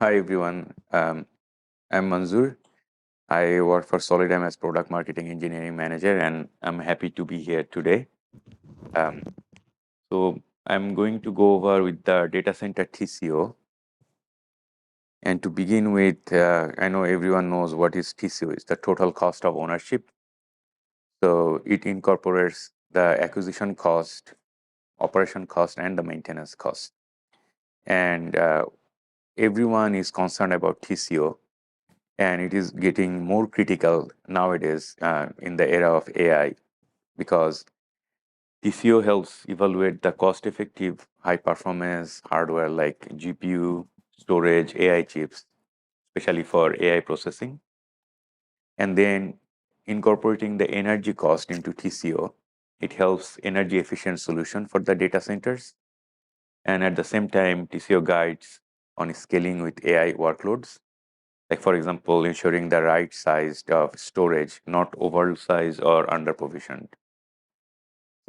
Hi everyone, I'm Manzur. I work for Solidigm as Product Marketing Engineering Manager, and I'm happy to be here today. Um, so I'm going to go over with the data center TCO. And to begin with, I know everyone knows what is TCO. It's the total cost of ownership. So it incorporates the acquisition cost, operation cost, and the maintenance cost. And everyone is concerned about TCO. And it is getting more critical nowadays in the era of AI because TCO helps evaluate the cost-effective high-performance hardware like GPU, storage, AI chips, especially for AI processing, and then incorporating the energy cost into TCO. It helps energy efficient solution for the data centers, and at the same time, TCO guides on scaling with AI workloads. Like for example, ensuring the right size of storage, not oversized or under-provisioned.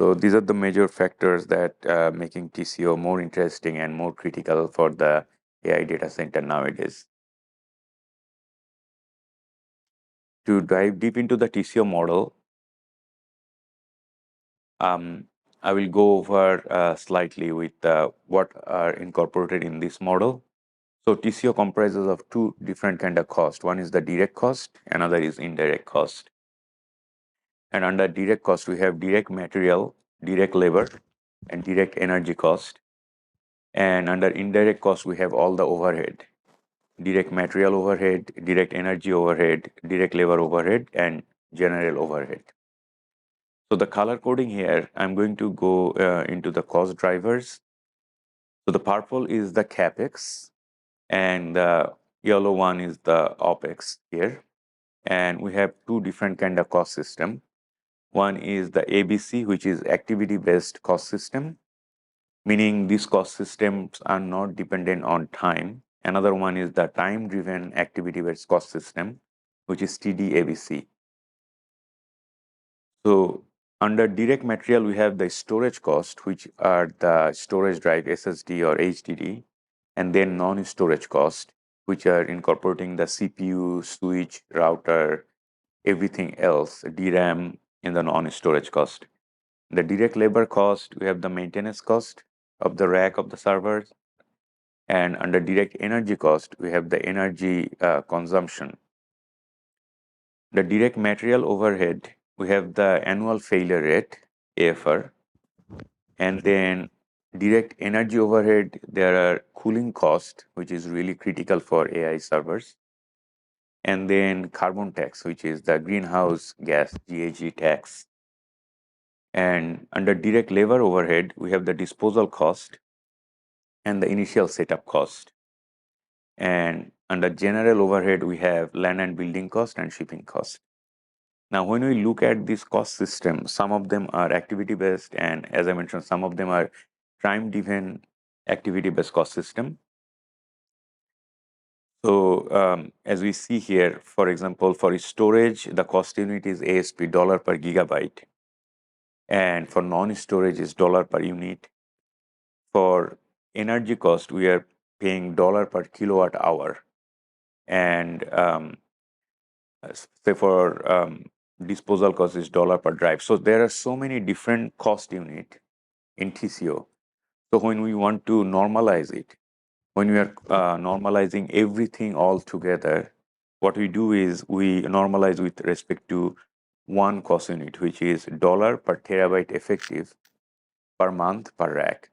So these are the major factors that making TCO more interesting and more critical for the AI data center nowadays. To dive deep into the TCO model, um, I will go over slightly with what are incorporated in this model. So TCO comprises of two different kind of cost. One is the direct cost, another is indirect cost. And under direct cost, we have direct material, direct labor, and direct energy cost. And under indirect cost, we have all the overhead, direct material overhead, direct energy overhead, direct labor overhead, and general overhead. So the color coding here, I'm going to go into the cost drivers. So the purple is the Capex, and the yellow one is the Opex here. And we have two different kind of cost system. One is the ABC, which is activity-based cost system, meaning these cost systems are not dependent on time. Another one is the time-driven activity-based cost system, which is TDABC. So under direct material, we have the storage cost, which are the storage drive SSD or HDD, and then non-storage cost, which are incorporating the CPU, switch, router, everything else, DRAM in the non-storage cost. The direct labor cost, we have the maintenance cost of the rack of the servers. And under direct energy cost, we have the energy consumption. The direct material overhead, we have the annual failure rate, AFR. And then direct energy overhead, there are cooling cost, which is really critical for AI servers. And then carbon tax, which is the greenhouse gas GHG tax. And under direct labor overhead, we have the disposal cost and the initial setup cost. And under general overhead, we have land and building cost and shipping cost. Now, when we look at this cost system, some of them are activity-based, and as I mentioned, some of them are time-driven activity-based cost system. So as we see here, for example, for storage, the cost unit is ASP, dollar per gigabyte. And for non-storage is dollar per unit. For energy cost, we are paying dollar per kilowatt hour. And say for disposal cost is dollar per drive. So there are so many different cost unit in TCO. So when we want to normalize it, when we are normalizing everything all together, what we do is we normalize with respect to one cost unit, which is dollar per terabyte effective per month per rack.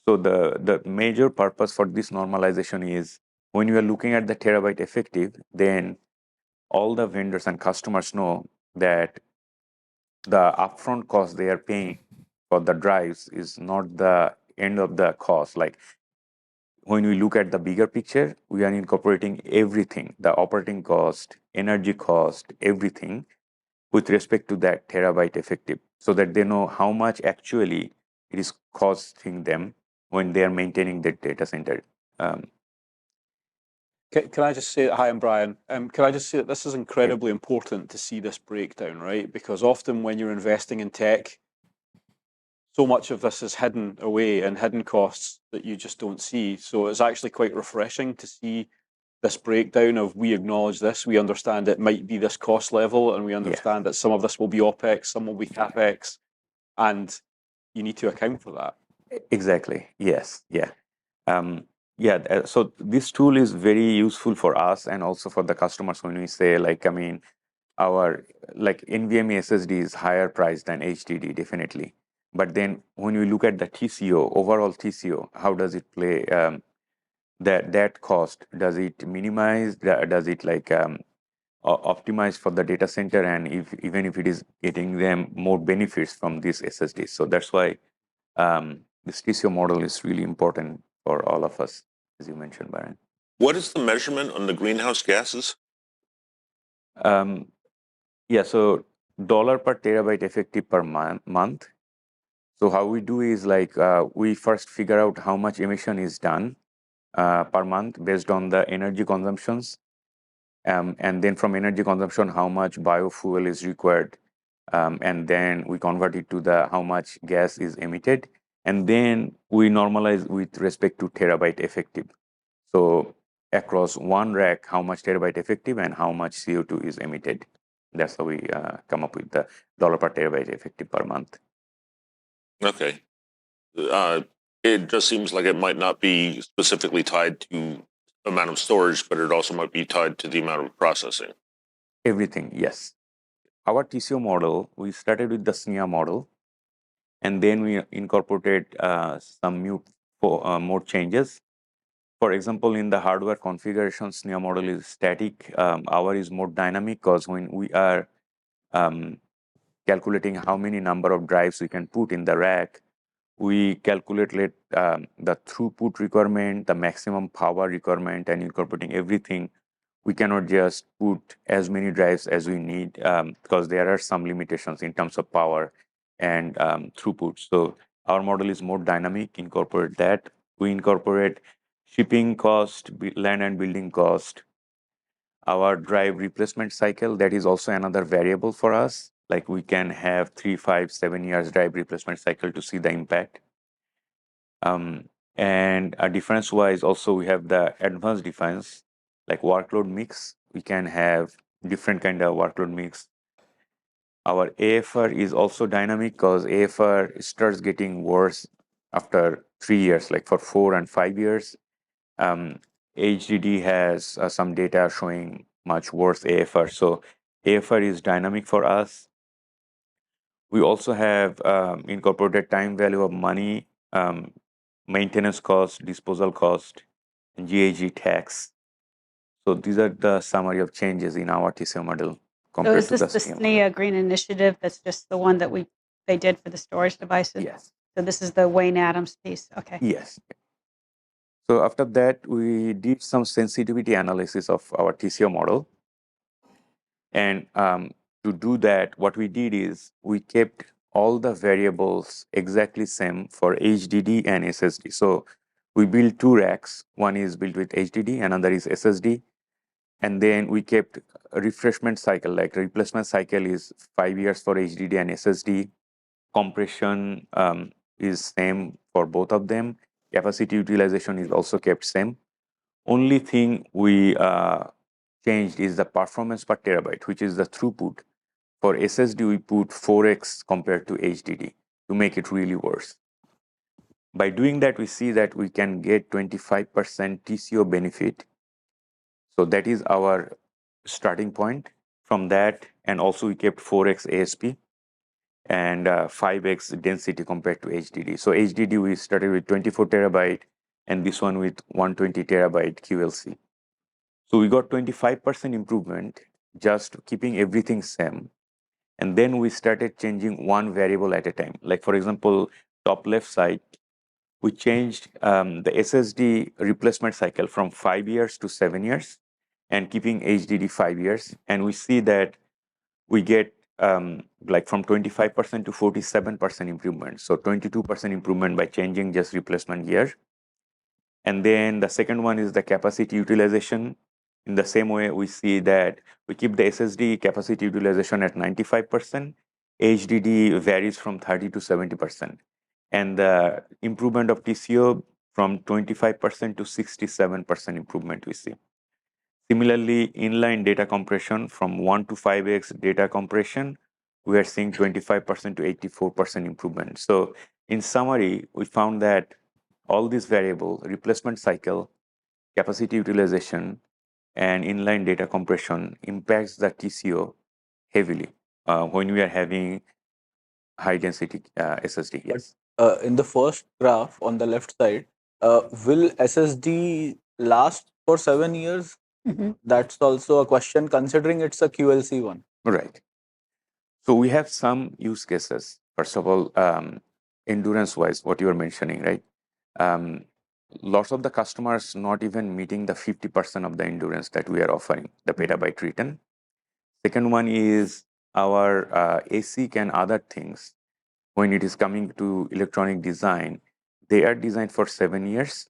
So the major purpose for this normalization is when you are looking at the terabyte effective, then all the vendors and customers know that the upfront cost they are paying for the drives is not the end of the cost. Like when we look at the bigger picture, we are incorporating everything, the operating cost, energy cost, everything with respect to that terabyte effective, so that they know how much actually it is costing them when they are maintaining their data center. Um, Can I just say, hi, I'm Brian. Can I just say that this is yeah, incredibly important to see this breakdown, right? Because often when you're investing in tech, so much of this is hidden away and hidden costs that you just don't see. So it's actually quite refreshing to see this breakdown of we acknowledge this, we understand it might be this cost level, and we understand that some of this will be OPEX, some will be CAPEX, and you need to account for that. Exactly. Yes. Yeah. So this tool is very useful for us and also for the customers when we say, like, I mean, our like NVMe SSD is higher price than HDD, definitely. But then when we look at the TCO, overall TCO, how does it play? That cost, does it minimize? Does it like optimize for the data center? And even if it is getting them more benefits from this SSD, so that's why this TCO model is really important for all of us, as you mentioned, Byron. What is the measurement on the greenhouse gases? So dollar per terabyte effective per month. So how we do is like we first figure out how much emission is done per month based on the energy consumptions, and then from energy consumption, how much biofuel is required, and then we convert it to the how much gas is emitted, and then we normalize with respect to terabyte effective. So across one rack, how much terabyte effective and how much CO2 is emitted. That's how we come up with the dollar per terabyte effective per month. Okay. It just seems like it might not be specifically tied to amount of storage, but it also might be tied to the amount of processing. Everything, yes. Our TCO model, we started with the SNIA model, and then we incorporated some more changes. For example, in the hardware configuration, SNIA model is static. Our is more dynamic because when we are calculating how many number of drives we can put in the rack, we calculate the throughput requirement, the maximum power requirement, and incorporating everything. We cannot just put as many drives as we need because there are some limitations in terms of power and throughput. So our model is more dynamic, incorporate that. We incorporate shipping cost, land and building cost, our drive replacement cycle, that is also another variable for us. Like we can have 3, 5, 7 years drive replacement cycle to see the impact. And difference wise, also we have the advanced defense, like workload mix. We can have different kind of workload mix. Our AFR is also dynamic because AFR starts getting worse after 3 years, like for 4 and 5 years. HDD has some data showing much worse AFR. So AFR is dynamic for us. We also have incorporated time value of money, maintenance cost, disposal cost, and GHG tax. So these are the summary of changes in our TCO model compared So is to this the the SNIA model. SNIA Green Initiative? That's just the one that they did for the storage devices? Yes. So this is the Wayne Adams piece. Okay. Yes. So after that, we did some sensitivity analysis of our TCO model. And to do that, what we did is we kept all the variables exactly same for HDD and SSD. So we built 2 racks. One is built with HDD, another is SSD. And then we kept a refreshment cycle, like replacement cycle is 5 years for HDD and SSD. Compression is same for both of them. Capacity utilization is also kept same. Only thing we changed is the performance per terabyte, which is the throughput. For SSD, we put 4x compared to HDD to make it really worse. By doing that, we see that we can get 25% TCO benefit. So that is our starting point. From that, and also we kept 4x ASP and 5x density compared to HDD. So HDD, we started with 24 terabyte and this one with 120 terabyte QLC. So we got 25% improvement just keeping everything same. And then we started changing one variable at a time. Like for example, top left side, we changed the SSD replacement cycle from 5 years to 7 years and keeping HDD 5 years. And we see that we get like from 25% to 47% improvement. So 22% improvement by changing just replacement year. And then the second one is the capacity utilization. In the same way, we see that we keep the SSD capacity utilization at 95%. HDD varies from 30 to 70%. and the improvement of TCO from 25% to 67% improvement we see. Similarly, inline data compression from 1 to 5x data compression, we are seeing 25% to 84% improvement. So in summary, we found that all these variables, replacement cycle, capacity utilization, and inline data compression impacts the TCO heavily when we are having high density SSD. Yes. In the first graph on the left side, will SSD last for 7 years? Mhm. That's also a question considering it's a QLC one. Right. So we have some use cases. First of all, endurance-wise, what you were mentioning, right? Lots of the customers not even meeting the 50% of the endurance that we are offering, the petabyte written. Second one is our ASIC and other things. When it is coming to electronic design, they are designed for 7 years.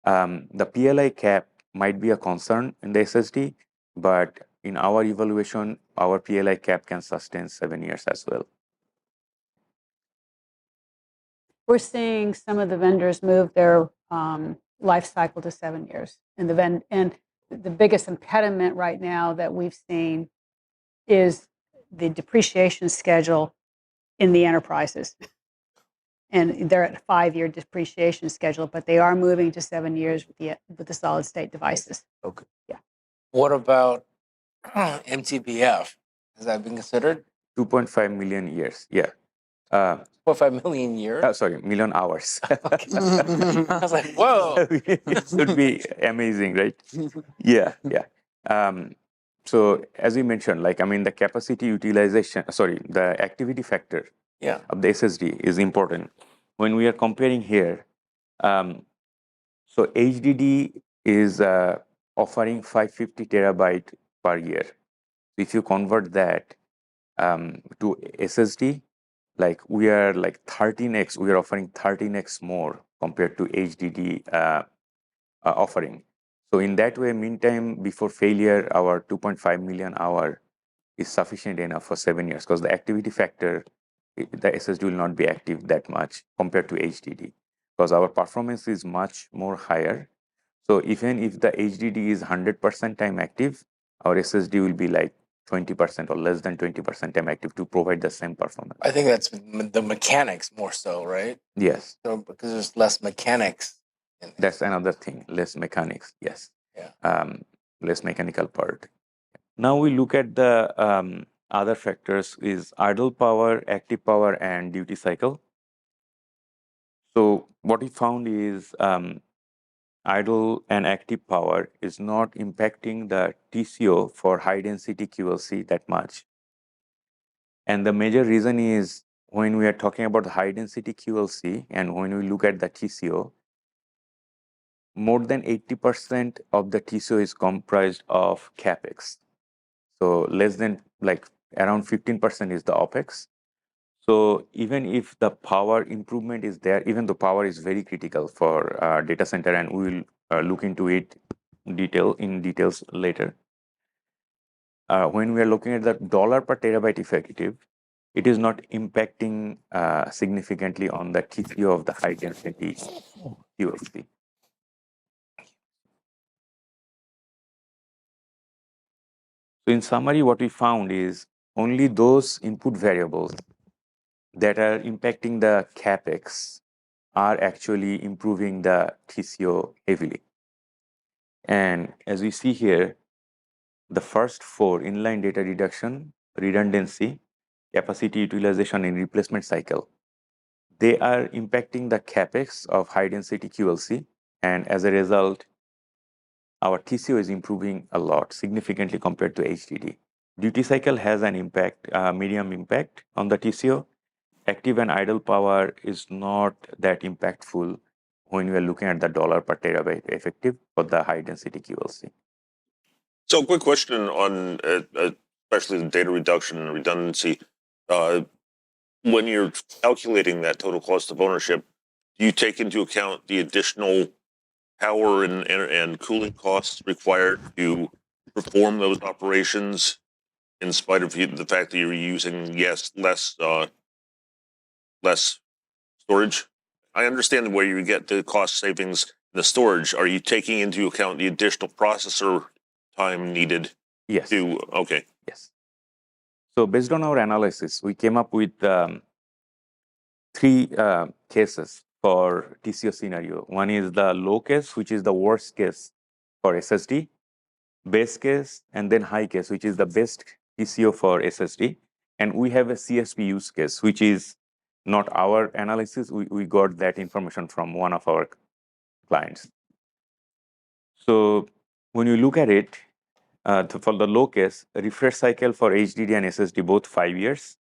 The PLI cap might be a concern in the SSD, but in our evaluation, our PLI cap can sustain 7 years as well. We're seeing some of the vendors move their life cycle to 7 years. And the biggest impediment right now that we've seen is the depreciation schedule in the enterprises. And they're at a 5-year depreciation schedule, but they are moving to 7 years with the solid state devices. Okay. Yeah. What about MTBF? Has that been considered? 2.5 million years. Yeah. 4.5 million years? Sorry, million hours. I was like, whoa. It should be amazing, right? Yeah, yeah. So as we mentioned, the capacity utilization, the activity factor Yeah. of the SSD is important. When we are comparing here, so HDD is offering 550 terabyte per year. If you convert that to SSD, we are 13x, we are offering 13x more compared to HDD offering. So in that way, meantime, before failure, our 2.5 million hour is sufficient enough for 7 years because the activity factor, the SSD will not be active that much compared to HDD because our performance is much more higher. So even if the HDD is 100% time active, our SSD will be 20% or less than 20% time active to provide the same performance. I think that's the mechanics more so, right? Yes. So because there's less mechanics. That's another thing, less mechanics, yes. Yeah. Less mechanical part. Now we look at the other factors is idle power, active power, and duty cycle. So what we found is idle and active power is not impacting the TCO for high density QLC that much. And the major reason is when we are talking about high density QLC and when we look at the TCO, more than 80% of the TCO is comprised of Capex. So less than around 15% is the Opex. So even if the power improvement is there, even though power is very critical for data center, and we will look into it in details later. When we are looking at the dollar per terabyte effective, it is not impacting significantly on the TCO of the high density QLC. So in summary, what we found is only those input variables that are impacting the Capex are actually improving the TCO heavily. And as we see here, the first 4, inline data reduction, redundancy, capacity utilization, and replacement cycle, they are impacting the Capex of high density QLC. And as a result, our TCO is improving a lot, significantly compared to HDD. Duty cycle has an impact, medium impact on the TCO. Active and idle power is not that impactful when we are looking at the dollar per terabyte effective for the high density QLC. So, quick question on especially the data reduction and redundancy. When you're calculating that total cost of ownership, do you take into account the additional power and cooling costs required to perform those operations, in spite of the fact that you're using less storage? I understand where you get the cost savings in the storage. Are you taking into account the additional processor time needed Yes. to, okay. Yes. So based on our analysis, we came up with three cases for TCO scenario. One is the low case, which is the worst case for SSD, base case, and then high case, which is the best TCO for SSD. And we have a CSP use case, which is not our analysis. We got that information from one of our clients. So when you look at it, for the low case, refresh cycle for HDD and SSD both 5 years.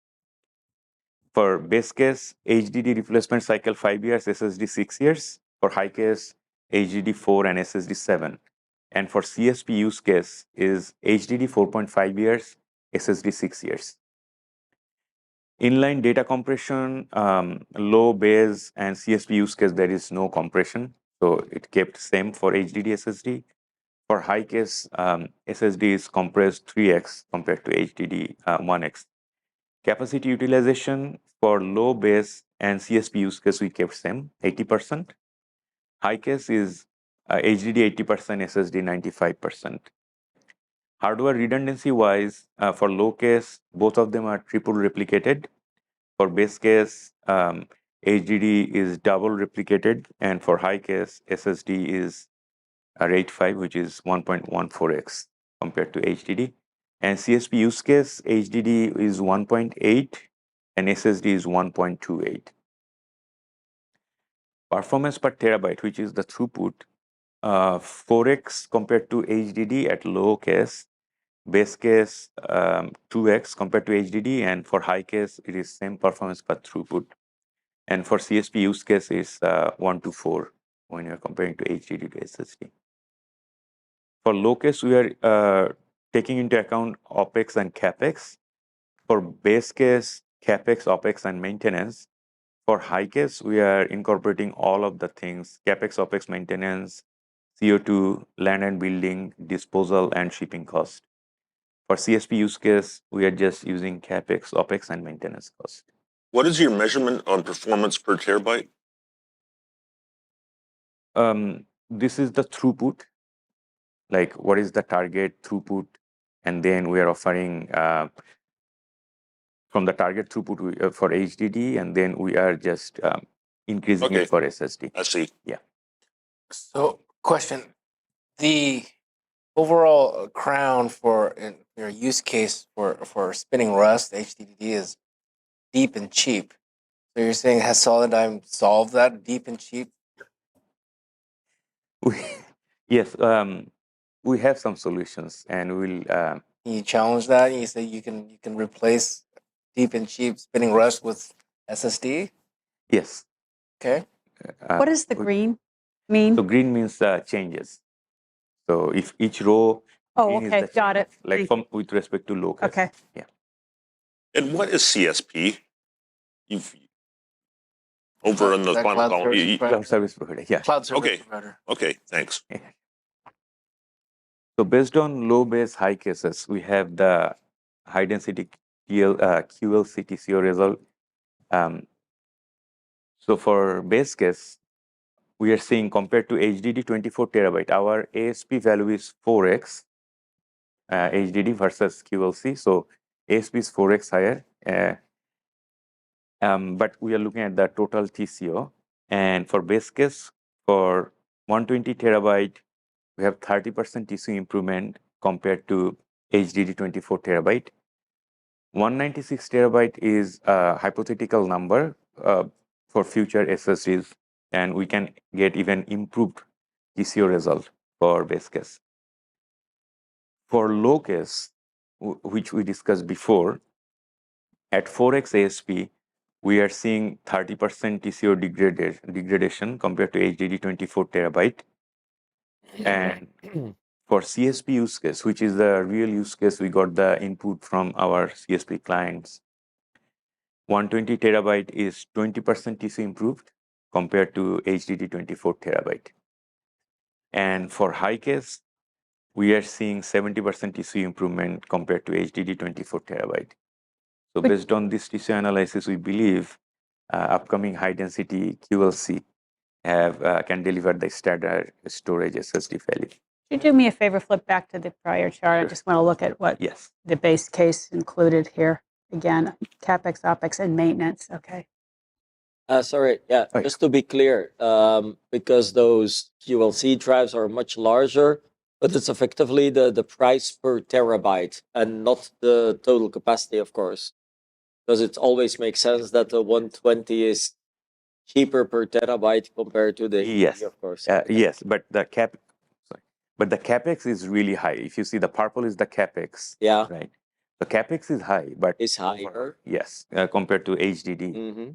For base case, HDD replacement cycle 5 years, SSD 6 years. For high case, HDD 4 and SSD 7. And for CSP use case is HDD 4.5 years, SSD 6 years. Inline data compression, low base and CSP use case, there is no compression. So it kept same for HDD SSD. For high case, SSD is compressed 3x compared to HDD 1x. Capacity utilization for low base and CSP use case, we kept same, 80%. High case is HDD 80%, SSD 95%. Hardware redundancy wise, for low case, both of them are triple replicated. For base case, HDD is double replicated, and for high case, SSD is RAID 5, which is 1.14x compared to HDD. And CSP use case, HDD is 1.8 and SSD is 1.28. Performance per terabyte, which is the throughput, 4x compared to HDD at low case, base case 2x compared to HDD, and for high case, it is same performance per throughput. And for CSP use case is 1 to 4 when you're comparing to HDD to SSD. For low case, we are taking into account Opex and Capex. For base case, Capex, Opex, and maintenance. For high case, we are incorporating all of the things, Capex, Opex, maintenance, CO2, land and building, disposal, and shipping cost. For CSP use case, we are just using Capex, Opex, and maintenance cost. What is your measurement on performance per terabyte? This is the throughput, like what is the target throughput, and then we are offering from the target throughput for HDD, and then we are just increasing it for SSD. I see. Yeah. So, question: the overall crown for your use case for spinning Rust HDD is deep and cheap. So you're saying has Solidigm solved that deep and cheap? Yes, we have some solutions, and we'll. You challenge that. You say you can replace deep and cheap spinning Rust with SSD. Yes. Okay. What does the green mean? So green means changes. So if each row. Oh, okay, got it. Like from with respect to low case. Okay. Yeah. And what is CSP? Over on the final column. Cloud service provider. Yeah. Cloud service provider. Okay, thanks. Yeah. So based on low base high cases, we have the high density QLC TCO result. So for base case, we are seeing compared to HDD 24 terabyte, our ASP value is 4x HDD versus QLC. So ASP is 4x higher. But we are looking at the total TCO. And for base case, for 120 terabyte, we have 30% TCO improvement compared to HDD 24 terabyte. 196 terabyte is a hypothetical number for future SSDs, and we can get even improved TCO result for base case. For low case, which we discussed before, at 4x ASP, we are seeing 30% TCO degradation compared to HDD 24 terabyte. And for CSP use case, which is the real use case, we got the input from our CSP clients. 120 terabyte is 20% TCO improved compared to HDD 24 terabyte. And for high case, we are seeing 70% TCO improvement compared to HDD 24 terabyte. So based on this TCO analysis, we believe upcoming high density QLC can deliver the standard storage SSD value. Could you do me a favor, flip back to the prior chart? Sure. I just want to look at what Yes. the base case included here. Again, CapEx, OpEx, and maintenance. Okay. Sorry, yeah, Oh, yeah. just to be clear, because those QLC drives are much larger, but it's effectively the price per terabyte and not the total capacity, of course. Because it always makes sense that the 120 is cheaper per terabyte compared to the Yes. HDD, of course. Yes, but the capex is really high. If you see, the purple is the capex. Yeah, Right. The capex is high, but it's higher. yes, compared to HDD. Mm-hmm.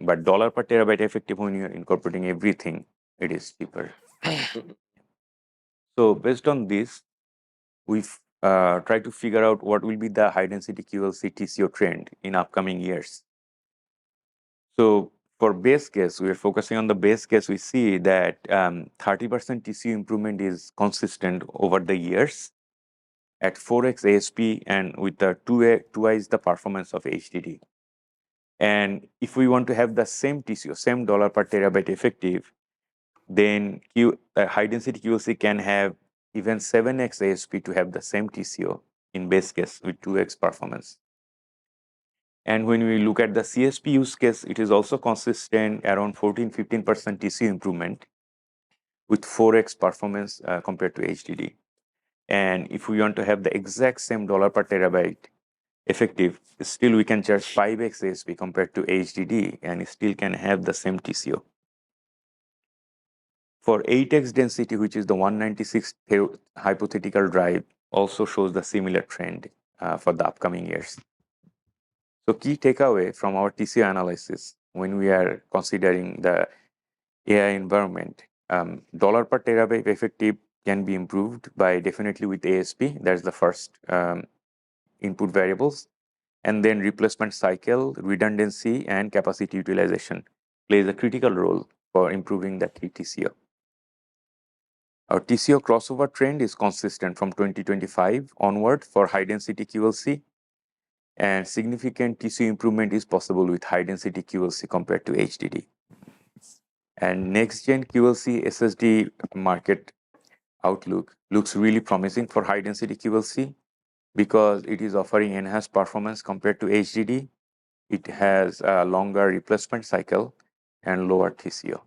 But dollar per terabyte effective, when you're incorporating everything, it is cheaper. So based on this, we've tried to figure out what will be the high density QLC TCO trend in upcoming years. So for base case, we are focusing on the base case. We see that 30% TCO improvement is consistent over the years at 4x ASP and with the twice the performance of HDD. And if we want to have the same TCO, same dollar per terabyte effective, then high density QLC can have even 7x ASP to have the same TCO in base case with 2x performance. And when we look at the CSP use case, it is also consistent around 14-15% TCO improvement with 4x performance compared to HDD. And if we want to have the exact same dollar per terabyte effective, still we can charge 5x ASP compared to HDD and still can have the same TCO. For 8x density, which is the 196 hypothetical drive, also shows the similar trend for the upcoming years. So key takeaway from our TCO analysis when we are considering the AI environment, dollar per terabyte effective can be improved by definitely with ASP. That's the first input variables. And then replacement cycle, redundancy, and capacity utilization plays a critical role for improving the TCO. Our TCO crossover trend is consistent from 2025 onward for high density QLC, and significant TCO improvement is possible with high density QLC compared to HDD. And next gen QLC SSD market outlook looks really promising for high density QLC because it is offering enhanced performance compared to HDD. It has a longer replacement cycle and lower TCO.